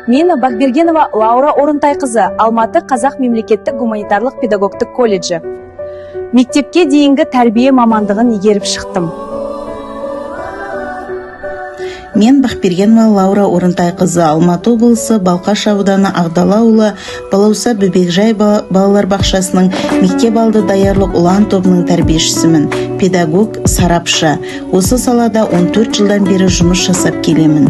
Мен Бақбергенова Лаура Орынтайқызы, Алматы Қазақ мемлекеттік гуманитарлық педагогтық колледжі. Мектепке дейінгі тәрбие мамандығын игеріп шықтым. Мен Бақбергенова Лаура Орынтайқызы, Алматы облысы Балқаш ауданы Ағдала ауылы Балауса Бөбекжай балалар бақшасының мектеп алды даярлық ұлан тобының тәрбиешісімін, педагог, сарапшы. Осы салада 14 жылдан бері жұмыс жасап келемін.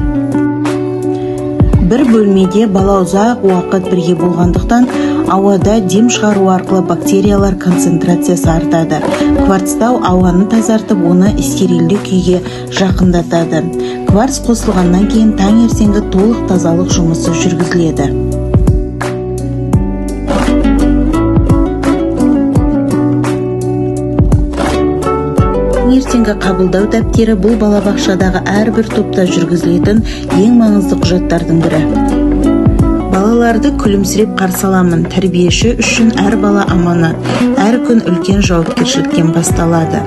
Бір бөлмеде бала ұзақ уақыт бірге болғандықтан ауада дем шығару арқылы бактериялар концентрациясы артады. Кварцтау ауаны тазартып, оны стерильді күйге жақындатады. Кварц қосылғаннан кейін таңертеңгі толық тазалық жұмысы жүргізіледі. Ертеңгі қабылдау дәптері бұл балабақшадағы әрбір топта жүргізілетін ең маңызды құжаттардың бірі. Балаларды күлімсіреп қарсы аламын. Тәрбиеші үшін әр бала аманат, әр күн үлкен жауапкершіліктен басталады.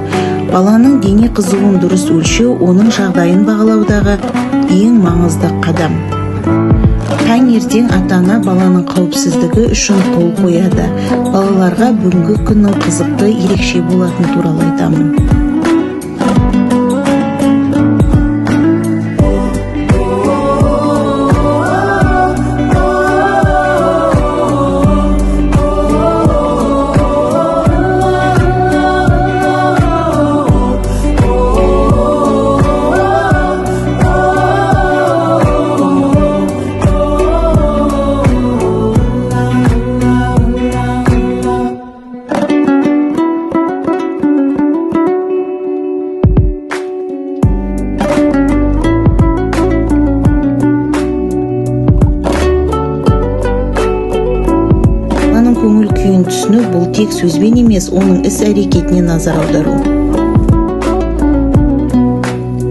Баланың дене қызуын дұрыс өлшеу оның жағдайын бағалаудағы ең маңызды қадам. Таңертең ата-ана баланың қауіпсіздігі үшін қол қояды. Балаларға бүгінгі күннің қызықты, ерекше болатыны туралы айтамын. Көңіл күйін түсіну бұл тек сөзбен емес, оның іс-әрекетіне назар аудару.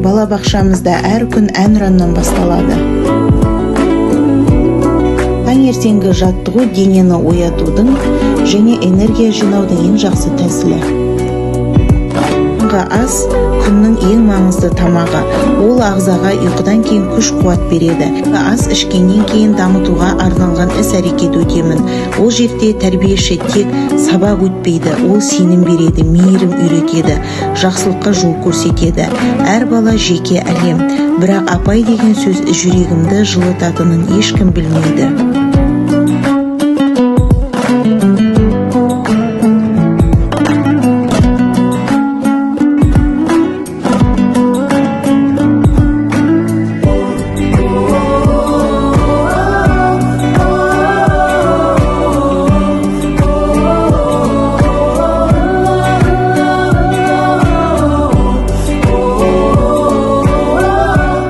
Балабақшамызда әр күн әнұраннан басталады. Таңертеңгі жаттығу денені оятудың және энергия жинаудың ең жақсы тәсілі. Ас күннің ең маңызды тамағы. Ол ағзаға ұйқыдан кейін күш-қуат береді. Ас ішкеннен кейін дамытуға арналған іс-әрекет өтемін. Ол жерде тәрбиеші тек сабақ өтпейді, ол сенім береді, мейірім үйретеді, жақсылыққа жол көрсетеді. Әр бала жеке әлем. Бірақ апай деген сөз жүрегімді жылытатынын ешкім білмейді.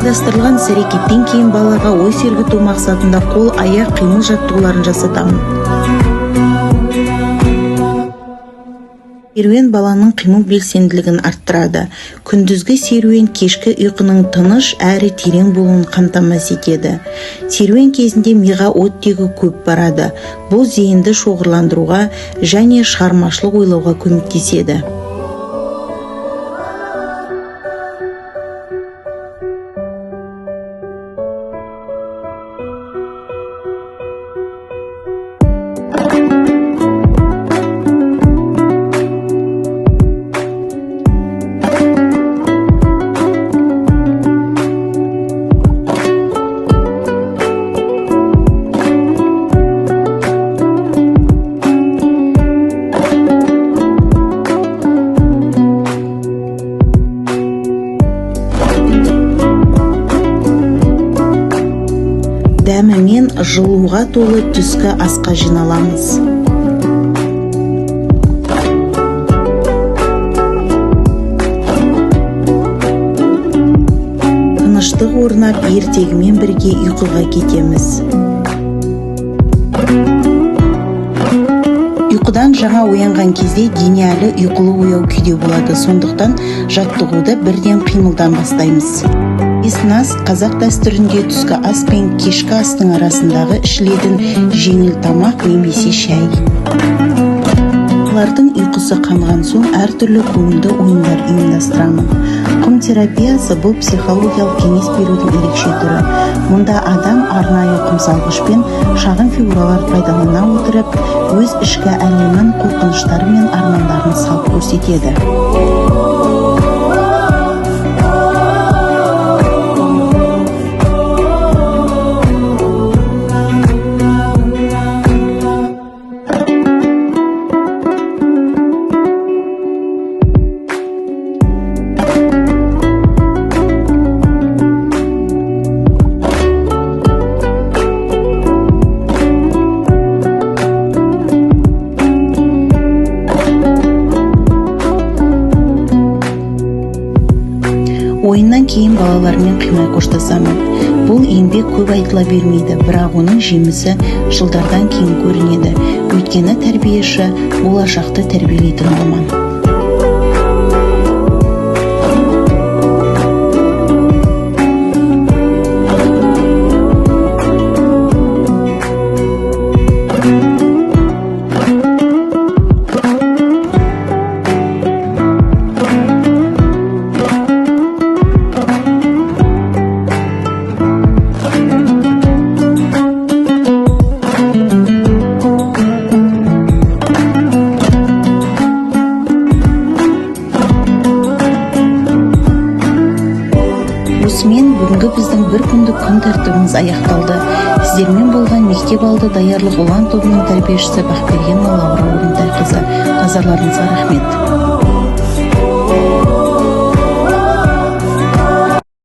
Ұйымдастырылған іс-әрекеттен кейін балаға ой сергіту мақсатында қол-аяқ қимыл жаттығуларын жасатамын. Серуен баланың қимыл белсенділігін арттырады. Күндізгі серуен кешкі ұйқының тыныш әрі терең болуын қамтамасыз етеді. Серуен кезінде миға оттегі көп барады. Бұл зейінді шоғырландыруға және шығармашылық ойлауға көмектеседі. Дәмімен жылуға толы түскі асқа жиналамыз. Тыныштық орнап, ертегімен бірге ұйқыға кетеміз. Ұйқыдан жаңа оянған кезде дене әлі ұйқылы ояу күйде болады. Сондықтан жаттығуды бірден қимылдан бастаймыз. Ас қазақ дәстүрінде түскі ас пен кешкі астың арасындағы ішілетін жеңіл тамақ немесе шай. Балалардың ұйқысы қанған соң әртүрлі көңілді ойындар ұйымдастырамын. Құм терапиясы бұл психологиялық кеңес берудің ерекше түрі. Мұнда адам арнайы құмсалғышпен шағын фигуралар пайдалана отырып, өз ішкі әлемін, қорқыныштары мен армандарын салып көрсетеді. Ойыннан кейін балалармен қимай қоштасамын. Бұл еңбек көп айтыла бермейді, бірақ оның жемісі жылдардан кейін көрінеді. Өйткені тәрбиеші болашақты тәрбиелейтін маман. Осымен бүгінгі біздің бір күндік күн тәртібіміз аяқталды. Сіздермен болған мектеп алды даярлық ұлан тобының тәрбиешісі Бақбергенова Лаура Орынтайқызы. Назарларыңызға рахмет.